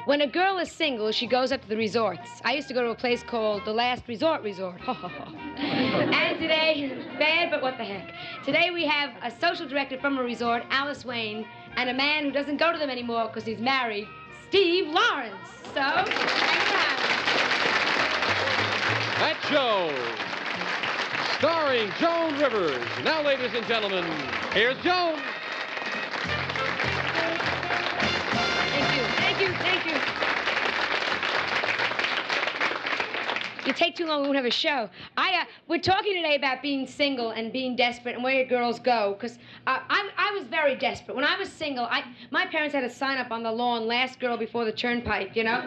When a girl is single, she goes up to the resorts. I used to go to a place called the Last Resort Resort. And today, bad, but what the heck. Today we have a social director from a resort, Alice Wayne, and a man who doesn't go to them anymore because he's married, Steve Lawrence. So, thanks for having us. That show, starring Joan Rivers. Now, ladies and gentlemen, here's Joan. Thank you. You take too long, we won't have a show. We're talking today about being single and being desperate and where your girls go, because I was very desperate. When I was single, my parents had a sign up on the lawn, last girl before the turnpike, you know?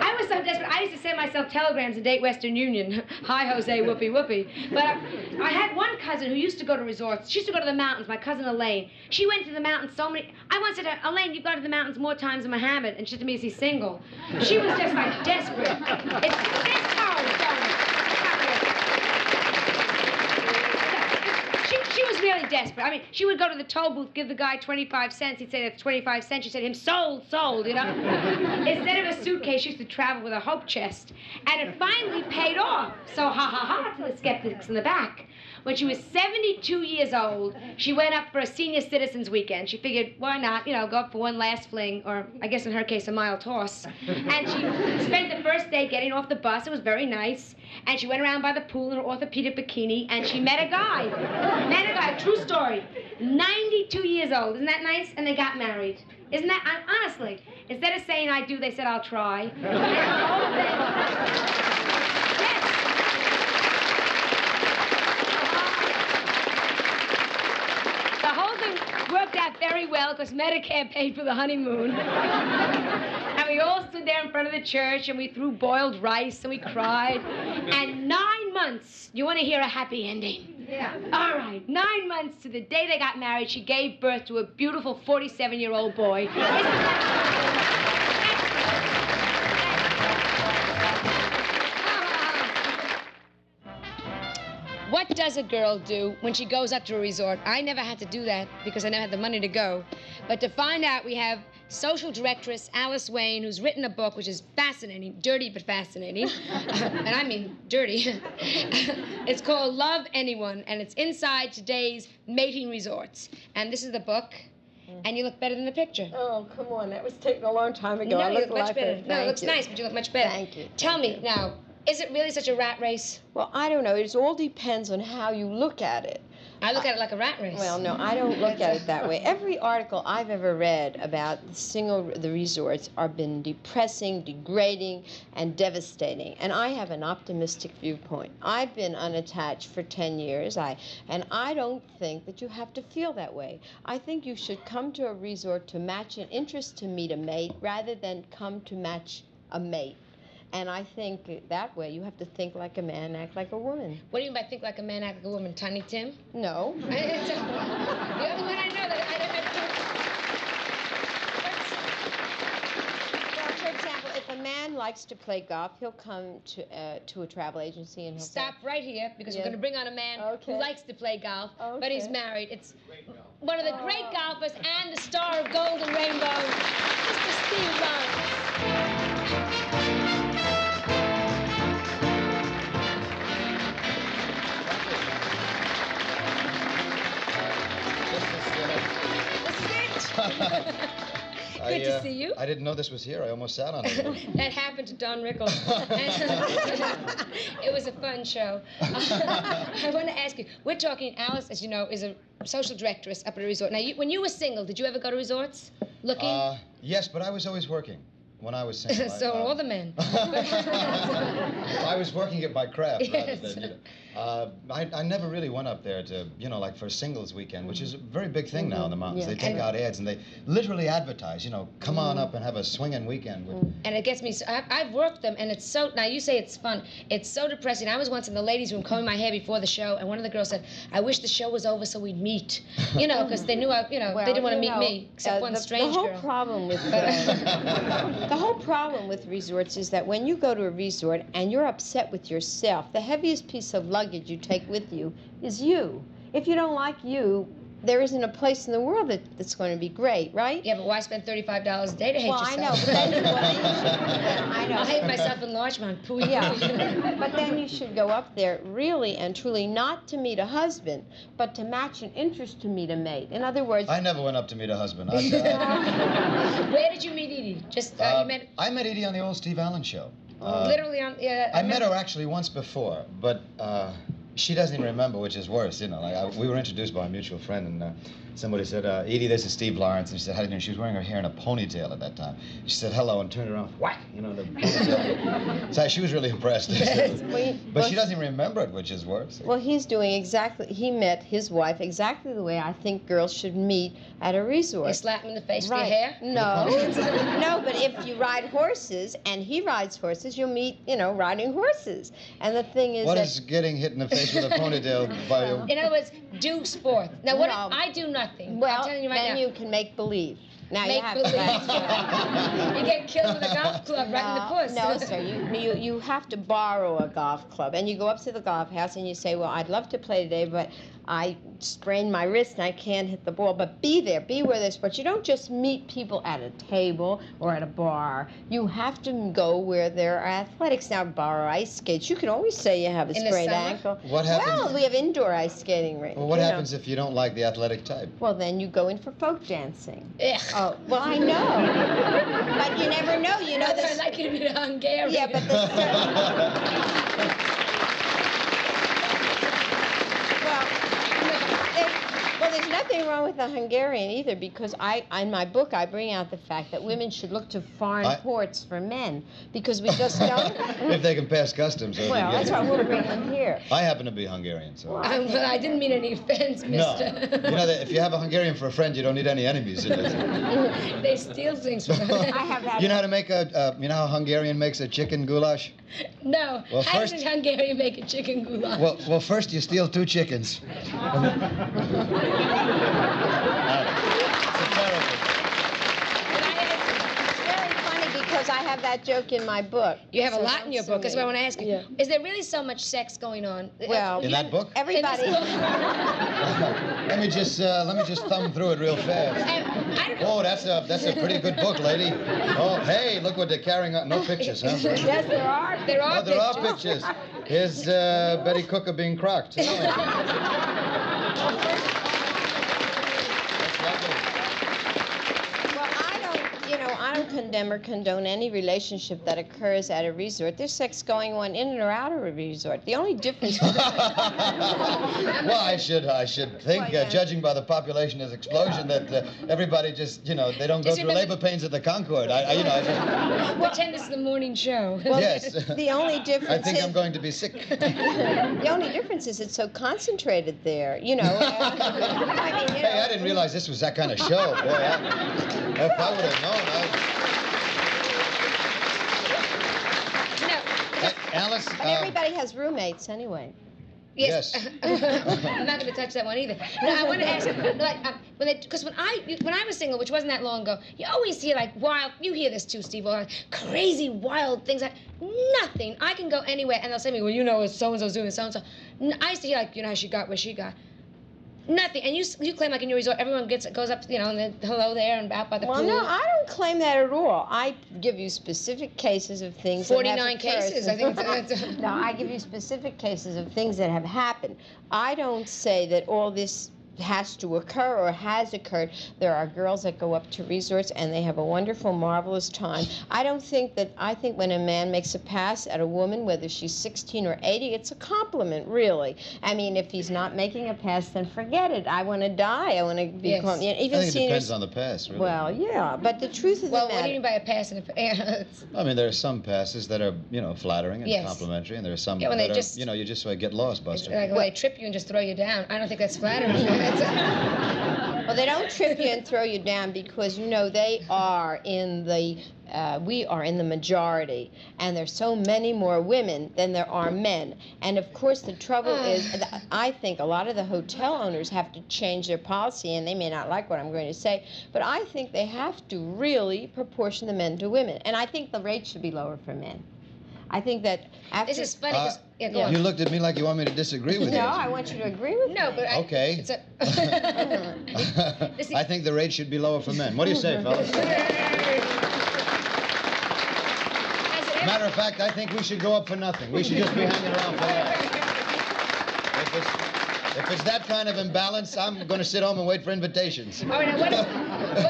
I was so desperate, I used to send myself telegrams to date Western Union. Hi, Jose, whoopee, whoopee. But I had one cousin who used to go to resorts. She used to go to the mountains, my cousin Elaine. She went to the mountains so many... I once said to her, Elaine, you've gone to the mountains more times than Muhammad. And she said to me, is he single? She was just like desperate. It's horrible. She was really desperate. I mean, she would go to the toll booth, give the guy 25 cents. He'd say, that's 25 cents. She said to him, sold, you know? Instead of a suitcase, she used to travel with a hope chest. And it finally paid off. So ha, to the skeptics in the back. When she was 72 years old, she went up for a senior citizens weekend. She figured, why not, you know, go up for one last fling, or I guess in her case, a mile toss. And she spent the first day getting off the bus. It was very nice. And she went around by the pool in her orthopedic bikini, and she met a guy. True story. 92 years old. Isn't that nice? And they got married. Isn't that, honestly, instead of saying I do, they said I'll try. Worked out very well because Medicare paid for the honeymoon. And we all stood there in front of the church and we threw boiled rice and we cried. And 9 months, you want to hear a happy ending? Yeah. All right, 9 months to the day they got married, she gave birth to a beautiful 47-year-old boy. What does a girl do when she goes up to a resort? I never had to do that because I never had the money to go. But to find out, we have social directress Alice Wayne, who's written a book which is fascinating, dirty but fascinating. And I mean dirty. It's called Love Anyone, and it's inside today's mating resorts. And this is the book. And you look better than the picture. Oh, come on. That was taken a long time ago. No, I you look much better. No, it looks you. nice, but you look much better. Thank you. Tell me now, is it really such a rat race? Well, I don't know. It all depends on how you look at it. I look at it like a rat race. Well, no, I don't look at it that way. Every article I've ever read about the resorts have been depressing, degrading, and devastating. And I have an optimistic viewpoint. I've been unattached for 10 years, and I don't think that you have to feel that way. I think you should come to a resort to match an interest to meet a mate rather than come to match a mate. And I think that way you have to think like a man, act like a woman. What do you mean by think like a man, act like a woman? Tiny Tim? No. The only one I know that Well, for example, if a man likes to play golf, he'll come to a travel agency and he'll Stop right here, because we're going to bring on a man who likes to play golf, but he's married. It's one of the great golfers and the star of Golden Rainbow, Mr. Steve Lawrence. Good to see you. I didn't know this was here. I almost sat on it. That happened to Don Rickles. It was a fun show. I want to ask you, we're talking, Alice, as you know, is a social directress up at a resort. Now, when you were single, did you ever go to resorts looking? Yes, but I was always working when I was single. So are all the men. I was working at my craft rather than, Yes. I never really went up there to, like for singles weekend, which is a very big thing now in the mountains. They take out ads and they literally advertise, come on up and have a swinging weekend. And it gets me, I've worked them, and it's so, now you say it's fun, it's so depressing. I was once in the ladies' room combing my hair before the show, and one of the girls said, I wish the show was over so we'd meet. Because they knew, they didn't want to meet me, except one strange girl. The whole problem with resorts is that when you go to a resort and you're upset with yourself, the heaviest piece of luggage you take with you is you. If you don't like you, there isn't a place in the world that's going to be great, right? Yeah, but why spend $35 a day to hate Well, yourself? I know, but then I know. I hate myself in Larchmont. Pooey. Yeah, but then you should go up there really and truly not to meet a husband, but to match an interest to meet a mate. In other words, I never went up to meet a husband. Where did you meet Edie? Just you met I met Edie on the old Steve Allen show. literally on. I met her actually once before, but she doesn't even remember, which is worse. You know, like we were introduced by a mutual friend, and somebody said, "Edie, this is Steve Lawrence," and she said, "How do you know?" She was wearing her hair in a ponytail at that time. She said, "Hello," and turned around, whack, you know, the ponytail. So she was really impressed. But she doesn't even remember it, which is worse. well, he met his wife exactly the way I think girls should meet at a resort. You slap him in the face Right. with your hair? No, no, but if you ride horses and he rides horses, you'll meet, riding horses. And the thing is What that is getting hit in the face with a ponytail by you? In other words, do sport. Now, what No. I do nothing. well, I'm telling you right then now. you can make believe. Now Make you have believe. You get killed with a golf club right in the puss. No, sir. You have to borrow a golf club, and you go up to the golf house and you say, "Well, I'd love to play today, but I sprained my wrist and I can't hit the ball." But be there, be where they're sports. You don't just meet people at a table or at a bar. You have to go where there are athletics. Now, borrow ice skates. You can always say you have a In the sprained summer? ankle. What happens? Well, we have indoor ice skating rinks. Well, what happens if you don't like the athletic type? Well, then you go in for folk dancing. Ugh. Oh, well, I know. But you never know. You know I'd this. like you to be Hungarian. Yeah, but there's nothing wrong with the Hungarian either, because in my book, I bring out the fact that women should look to foreign ports for men, because we just don't. If they can pass customs. Well, that's why we'll bring them here. I happen to be Hungarian, so. Well, I didn't mean any offense, No. mister. You know that if you have a Hungarian for a friend, you don't need any enemies. They steal things from us. I have had. You know how to make you know how Hungarian makes a chicken goulash? No. Well, How first- does Hungarian make a chicken goulash? Well, first you steal 2 chickens. It's a terrible. It's very funny because I have that joke in my book. You have a So lot in don't your sue book. That's me. what I want to ask you. Yeah. Is there really so much sex going on? Well, In that book? Everybody. In this book? Let me just thumb through it real fast. I don't know. Oh, that's a pretty good book, lady. Oh, hey, look what they're carrying on. No pictures, huh? Yes, there are. There are Oh, there are pictures. pictures. Here's Betty Cooker being crocked. That's lovely. Well, I don't condemn or condone any relationship that occurs at a resort. There's sex going on in and or out of a resort. The only difference. Well, I should think, Well, yeah. judging by the population's explosion, that everybody just, they don't go Just through remember- labor pains at the Concord. I Pretend this is the morning show. yes. The only difference I think is I'm going to be sick. the only difference is it's so concentrated there. I mean, Hey, I didn't realize this was that kind of show. Boy, if I would have known, No. Alice. But everybody has roommates anyway. Yes. I'm not going to touch that one either. No, I want to ask, because when I was single, which wasn't that long ago, you always hear like wild. You hear this too, Steve. Crazy, wild things. Nothing. I can go anywhere, and they'll say to me, "Well, so and so's doing this, so and so." I used to hear like, how she got where she got. Nothing. And you claim like in your resort, everyone goes up, and then hello there and out by the Well, pool. no, I don't claim that at all. I give you specific cases of things. 49 that have occurred. cases. I think it's No, I give you specific cases of things that have happened. I don't say that all this has to occur or has occurred. There are girls that go up to resorts and they have a wonderful, marvelous time. I think when a man makes a pass at a woman, whether she's 16 or 80, it's a compliment, really. I mean, if he's not making a pass, then forget it. I want to die. I want to be... Yes. Even I think it depends seniors... on the pass, really. Well, yeah, but the truth of the Well, matter... what do you mean by a pass and a pass? I mean, there are some passes that are, flattering and Yes. complimentary, and there are some Yeah, when that they are, just- you just sort of get lost, Buster. Like when they trip you and just throw you down. I don't think that's flattering. Well, they don't trip you and throw you down because, they are in the... we are in the majority, and there's so many more women than there are men. And of course, the trouble is, I think a lot of the hotel owners have to change their policy, and they may not like what I'm going to say, but I think they have to really proportion the men to women. And I think the rate should be lower for men. I think that after... This is funny because Yeah, go on. You looked at me like you want me to disagree with you. No, I want you to agree with me. No, but Okay. It's a. I think the rate should be lower for men. What do you say, fellas? Matter of fact, I think we should go up for nothing. We should just be hanging around for that. If it's that kind of imbalance, I'm going to sit home and wait for invitations. All right, now what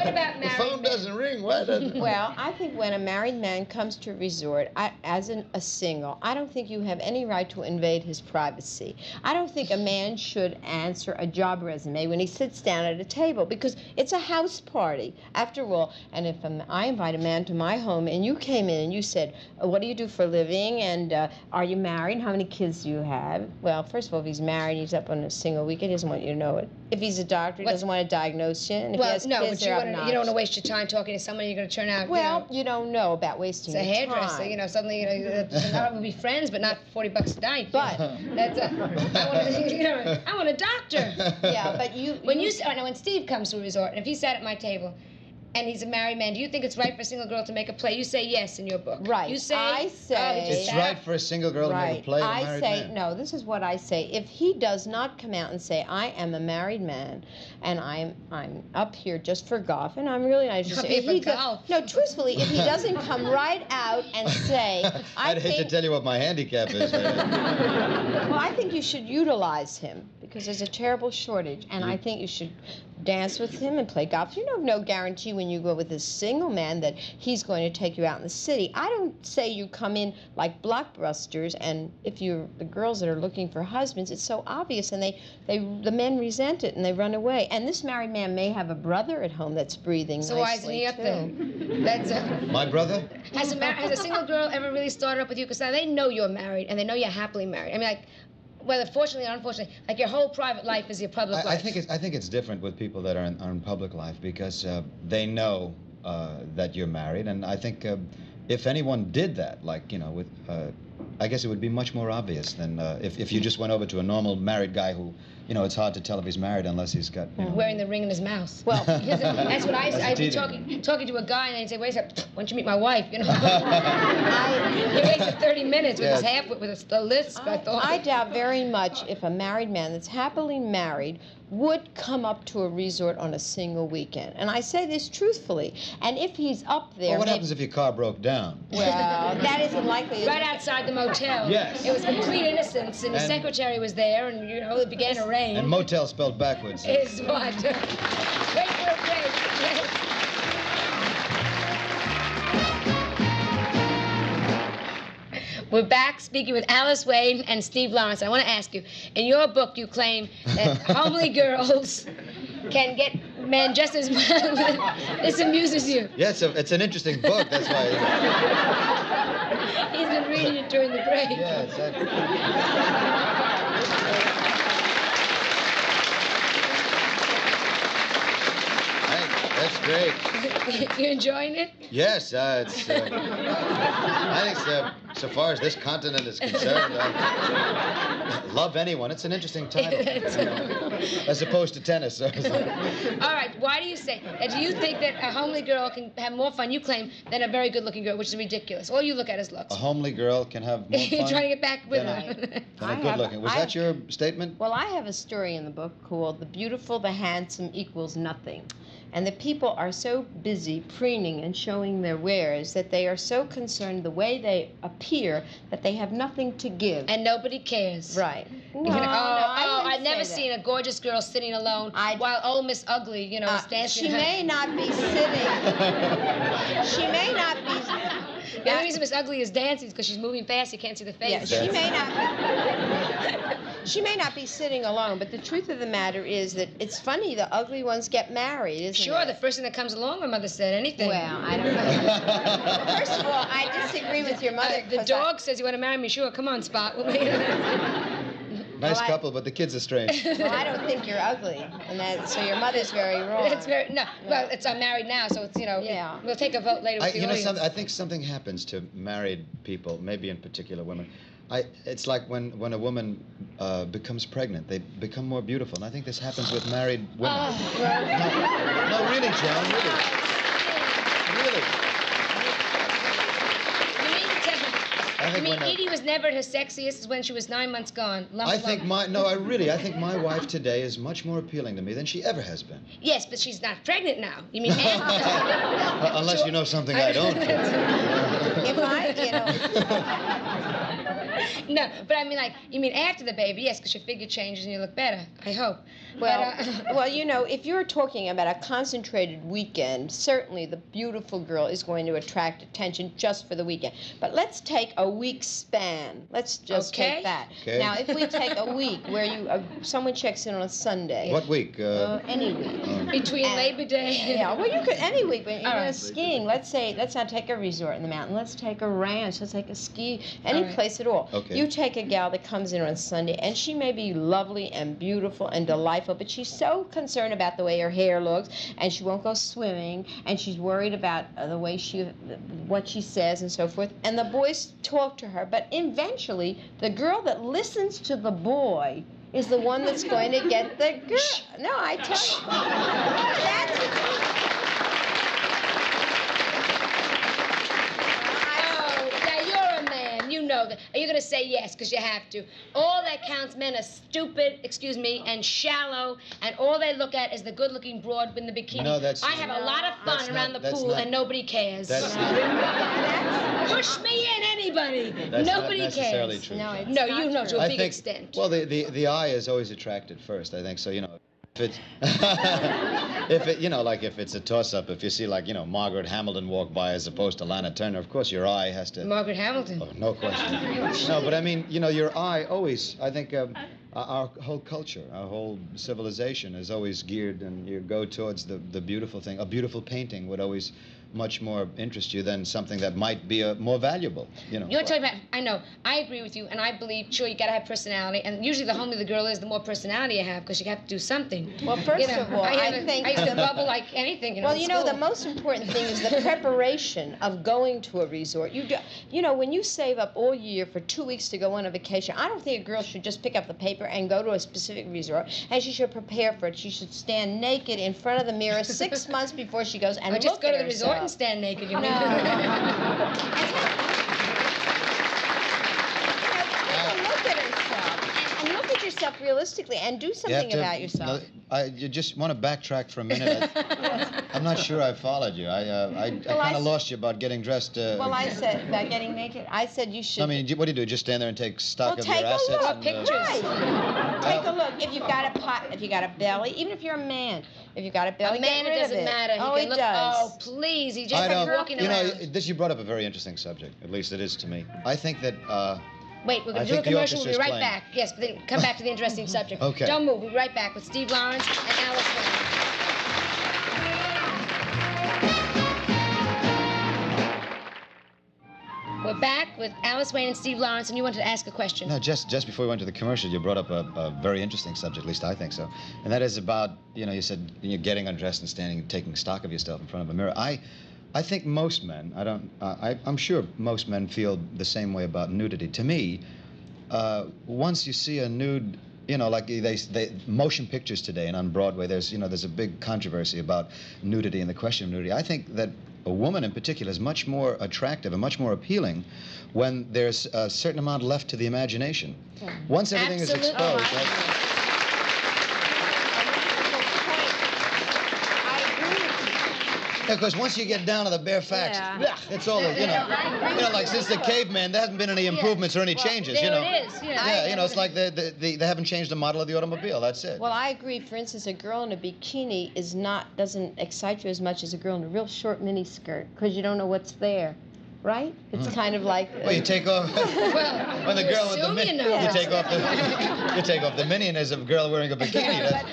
about married The phone men? doesn't ring. Why doesn't it? Well, I think when a married man comes to a resort, as a single, I don't think you have any right to invade his privacy. I don't think a man should answer a job resume when he sits down at a table, because it's a house party, after all. And if I invite a man to my home and you came in and you said, what do you do for a living, and are you married, how many kids do you have? Well, first of all, if he's married, he's up on a single week, he doesn't want you to know it. If he's a doctor, he doesn't want to diagnoose you. And if he Well, has no, kids, but you they're don't want obnoxious. to waste your time talking to someone you're going to turn out. Well, you don't know about wasting It's a your hairdresser, time. suddenly, not we'll be friends, but not $40 a night. But- That's I want a doctor. Yeah, but When Steve comes to a resort, and if he sat at my table, and he's a married man, do you think it's right for a single girl to make a play? You say yes in your book. Right. You say. I say. It's right for a single girl to make a play of a I married say, man. no, this is what I say. If he does not come out and say, I am a married man, and I'm up here just for golf, and I'm really not interested. Up here If for he golf. No, truthfully, if he doesn't come right out and say, I'd hate to tell you what my handicap is. Well, I think you should utilize him, because there's a terrible shortage, and I think you should dance with him and play golf. You have no guarantee when you go with a single man that he's going to take you out in the city. I don't say you come in like blockbusters, and if you're the girls that are looking for husbands, it's so obvious, and the men resent it and they run away. And this married man may have a brother at home that's breathing So why isn't nicely, he up too. there? That's My brother? Has a single girl ever really started up with you? Because now they know you're married, and they know you're happily married. I mean, like, whether fortunately or unfortunately, like your whole private life is your public life. I think it's different with people that are in public life, because they know that you're married, and I think if anyone did that, like, with, I guess it would be much more obvious than if you just went over to a normal married guy who, it's hard to tell if he's married unless he's got, wearing the ring in his mouth. Well, that's what I'd be teething. talking to a guy, and he'd say, "Wait a second, why don't you meet my wife?" He wasted 30 minutes with his a lisp. I thought. I doubt very much if a married man that's happily married would come up to a resort on a single weekend. And I say this truthfully. And if he's up there... Well, what happens if your car broke down? Well, that isn't likely. Right outside the motel. Yes. It was complete innocence, and the secretary was there, and, it began to rain. And motel spelled backwards. Is what? Wait for a break. We're back speaking with Alice Wade and Steve Lawrence. I want to ask you, in your book you claim that homely girls can get men just as well. This amuses you. Yeah, it's an interesting book, that's why. He's been reading it during the break. Yeah, exactly. That's great. You enjoying it? Yes, it's. I think so far as this continent is concerned, love anyone. It's an interesting title, as opposed to tennis. All right. Why do you say that? Do you think that a homely girl can have more fun, you claim, than a very good-looking girl, which is ridiculous? All you look at is looks. A homely girl can have more fun. You're trying to get back with than her. than a good-looking. Was that your statement? Well, I have a story in the book called "The Beautiful, the Handsome Equals Nothing." And the people are so busy preening and showing their wares that they are so concerned the way they appear that they have nothing to give. And nobody cares. Right. No, I've never seen a gorgeous girl sitting alone while old Miss Ugly, is dancing. She may not be sitting. She may not be. The only reason Miss Ugly is dancing is because she's moving fast. You can't see the face. Yeah, she may not. She may not be sitting alone, but the truth of the matter is that it's funny. The ugly ones get married, isn't it? Sure, the first thing that comes along, my mother said anything. Well, I don't know. First of all, I disagree with your mother. The dog says, "You want to marry me? Sure, come on, Spot." Nice couple, but the kids are strange. Well, I don't think you're ugly, and so your mother's very wrong. It's very Well, I'm married now, so it's Yeah. We'll take a vote later with the audience. I think something happens to married people, maybe in particular women. It's like when a woman becomes pregnant, they become more beautiful, and I think this happens with married women. No, really, Joan, really. You mean to tell me? I think You mean when Edie was never at her sexiest is when she was 9 months gone? I think I think my wife today is much more appealing to me than she ever has been. Yes, but she's not pregnant now. You mean after? Unless you know something I don't. If I, No, but I mean, like, you mean after the baby? Yes, because your figure changes and you look better. I hope. Well, But, if you're talking about a concentrated weekend, certainly the beautiful girl is going to attract attention just for the weekend. But let's take a week span. Let's just take that. Okay. Now, if we take a week where someone checks in on a Sunday. What week? Any week. between Labor Day. Yeah, well, you could any week. But All right. skiing. Let's not take a resort in the mountain. Let's take a ranch. Let's take a ski. Any right. place at all. Okay. You take a gal that comes in on Sunday, and she may be lovely and beautiful and delightful, but she's so concerned about the way her hair looks, and she won't go swimming, and she's worried about the way what she says and so forth. And the boys talk to her, but eventually, the girl that listens to the boy is the one that's going to get the girl. No, I tell you. That's You know that. Are you going to say yes because you have to? All that counts, men are stupid, excuse me, and shallow, and all they look at is the good-looking broad in the bikini. No, that's... I have a lot of fun around the pool, and nobody cares. That's Push me in, anybody. That's Nobody not necessarily cares. true. No, it's No, not you know true. to a I big think, extent. Well, the eye is always attracted first, I think. So, if it's, if it's a toss-up, if you see, Margaret Hamilton walk by as opposed to Lana Turner, of course, your eye has to... Margaret Hamilton. Oh, no question. No, but I mean, your eye always, I think, our whole culture, our whole civilization is always geared, and you go towards the beautiful thing. A beautiful painting would always much more interest you than something that might be more valuable, You know what I'm talking about? I know. I agree with you, and I believe, sure, you got to have personality, and usually the homelier the girl is, the more personality you have, because you have to do something. Well, first of all, I think... I used to bubble like anything, Well, in the school. most important thing is the preparation of going to a resort. When you save up all year for 2 weeks to go on a vacation, I don't think a girl should just pick up the paper and go to a specific resort, and she should prepare for it. She should stand naked in front of the mirror 6 months before she goes and Or just look go at to the herself. resort and stand naked, you mean? Look at herself and look at yourself realistically and do something about yourself. You just want to backtrack for a minute. I'm not sure I followed you. I kind of lost you about getting dressed. Well, I said about getting naked. I said you should. I mean, what do you do? Just stand there and take stock of your take assets? a look. And, Pictures. Right. Take a look. If you've got a pot, if you got a belly, even if you're a man, if you've got a belly, A man, get rid it doesn't of it. matter. He Oh, can it look, does. Oh, please. He just I kept don't. walking around. You brought up a very interesting subject. At least it is to me. I think that. Wait, we're I going to do a think the commercial. We'll be orchestra's right playing. back. Yes, but then come back to the interesting subject. Okay. Don't move. We'll be right back with Steve Lawrence and Alice Wayne. We're back with Alice Wayne and Steve Lawrence, and you wanted to ask a question. No, just before we went to the commercial, you brought up a very interesting subject, at least I think so. And that is about, you said you're getting undressed and standing and taking stock of yourself in front of a mirror. I think most men, I'm sure most men feel the same way about nudity. To me, once you see a nude, like they motion pictures today and on Broadway, there's a big controversy about nudity and the question of nudity. I think that a woman in particular is much more attractive and much more appealing when there's a certain amount left to the imagination. Yeah. Once everything Absolutely. is exposed. I agree with you. Because once you get down to the bare facts, it's all, like since the caveman, there hasn't been any improvements or any changes, There it is. Yeah, it's like they haven't changed the model of the automobile, that's it. Well, I agree. For instance, a girl in a bikini doesn't excite you as much as a girl in a real short mini skirt because you don't know what's there, right? It's kind of like. Well, you take off when the girl with the mini, you take off the mini, and there's a girl wearing a bikini. But,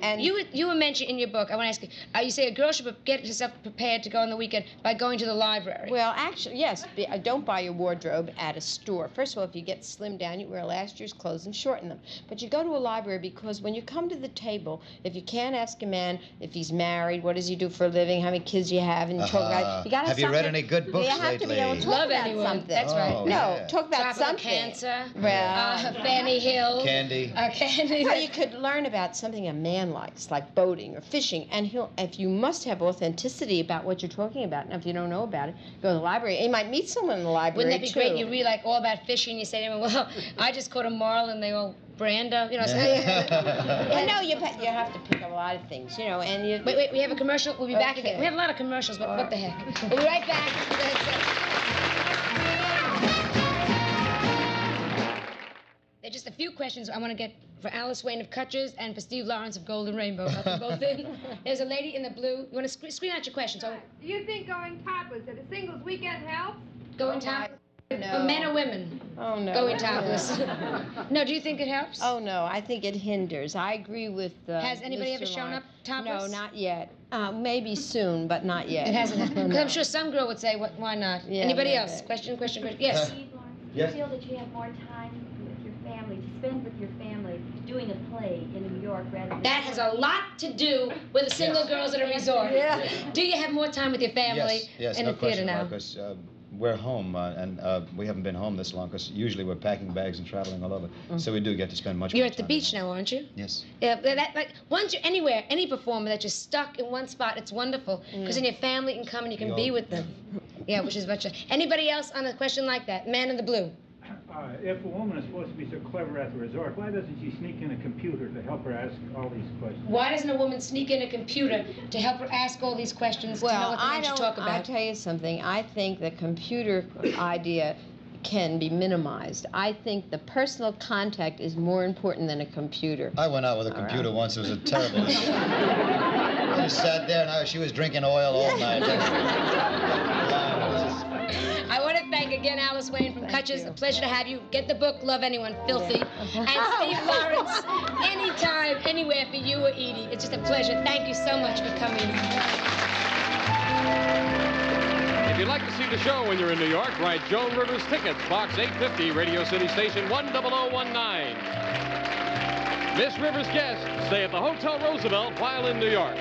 and You were mentioning in your book, I want to ask you, you say a girl should get herself prepared to go on the weekend by going to the library. Well, actually, yes. Don't buy your wardrobe at a store. First of all, if you get slimmed down, you wear last year's clothes and shorten them. But you go to a library because when you come to the table, if you can't ask a man if he's married, what does he do for a living, how many kids you have, and you talk about, you got to Have you read any good books? have to be able to talk Love about anyone. something. That's right. Oh, No, yeah. talk about Tropical something. Cancer. Well, Fanny Hill. Candy. Candy. well, you could learn about something a man likes, like boating or fishing, and if you must have authenticity about what you're talking about. And if you don't know about it, go to the library. And you might meet someone in the library Wouldn't that be too. great? You read like all about fishing. You say to them, "Well, I just caught a marlin." They go, "Brando," you know. So, Well, no, you have to pick up a lot of things, you know. And you. wait. We have a commercial. We'll be back Okay. again. We have a lot of commercials, but what the heck? We'll be right back. There's just a few questions I want to get for Alice Wayne of Cutchers and for Steve Lawrence of Golden Rainbow. I'll put both in. There's a lady in the blue. You want to screen out your questions? Oh, Do you think going topless at a singles weekend helps? going topless? No. For men or women? Oh no. Going topless. No, do you think it helps? Oh no, I think it hinders. I agree with. Has anybody Mr. ever shown Lawrence. up topless? No, not yet. Maybe soon, but not yet. It hasn't happened. Because No. I'm sure some girl would say, why not? Yeah, Anybody maybe. else? Question. Yes. Steve Lawrence, Yes. do you feel that you have more time with your family, to spend with your family, doing a play in New York rather than... That has a lot to do with the single Yes. girls at a resort. Yeah. Do you have more time with your family Yes, in no the theater question, now? Because we're home, and we haven't been home this long, because usually we're packing bags and traveling all over. So we do get to spend much You're more at the time beach home. now, aren't you? Yes. Yeah, like once you're anywhere, any performer that you're stuck in one spot, it's wonderful because then your family can come and you can be with them. Yeah, which is much. Anybody else on a question like that? Man in the blue. If a woman is supposed to be so clever at the resort, why doesn't she sneak in a computer to help her ask all these questions? Why doesn't a woman sneak in a computer to help her ask all these questions to know Well, what the men should talk I'll about? tell you something. I think the computer idea can be minimized. I think the personal contact is more important than a computer. I went out with a computer once. It was a terrible experience. I just sat there, and she was drinking oil all night. I want to thank again Alice Wayne from Cutchers. you. A pleasure to have you. Get the book, Love Anyone, Filthy. And Steve Lawrence, anytime, anywhere for you or Edie. It's just a pleasure. Thank you so much for coming. If you'd like to see the show when you're in New York, write Joan Rivers Tickets, Box 850, Radio City Station 10019. Miss Rivers' guests stay at the Hotel Roosevelt while in New York.